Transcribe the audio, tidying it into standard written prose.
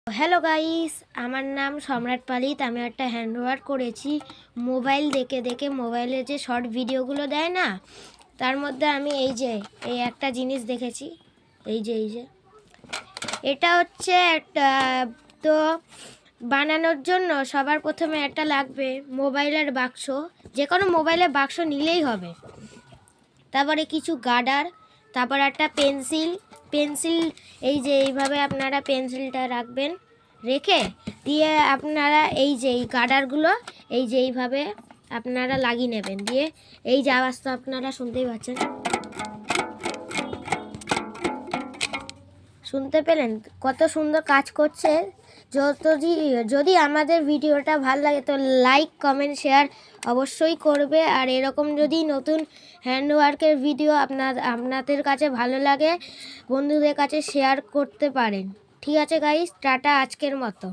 Hello guys, আমার নাম সম্রাট পালিত। আমি একটা হ্যান্ডওয়ার্ক করেছি মোবাইল দেখে দেখে। মোবাইলে যে শর্ট ভিডিওগুলো দেয় না, তার মধ্যে আমি এই একটা জিনিস দেখেছি। এই যে এটা হচ্ছে একটা, তো বানানোর জন্য সবার প্রথমে একটা লাগবে মোবাইলের বাক্স। যে কোনো মোবাইলের বাক্স নিলেই হবে। তারপরে কিছু গার্ডার, তারপর একটা পেন্সিল এইভাবে আপনারা পেন্সিলটা রাখবেন, রেখে দিয়ে আপনারা এই গার্ডারগুলো এইভাবে আপনারা লাগিয়ে নেবেন। দিয়ে এই যে আওয়াজটা আপনারা শুনতেই পাচ্ছেন, শুনতে পেলেন কত সুন্দর কাজ করছে। যদি আমাদের ভিডিওটা ভালো লাগে তো লাইক কমেন্ট শেয়ার অবশ্যই করবে। আর এরকম যদি নতুন হ্যান্ডওয়ার্কের ভিডিও আপনাদের কাছে ভালো লাগে, বন্ধুদের কাছে শেয়ার করতে পারেন। ঠিক আছে গাইস, টাটা আজকের মতো।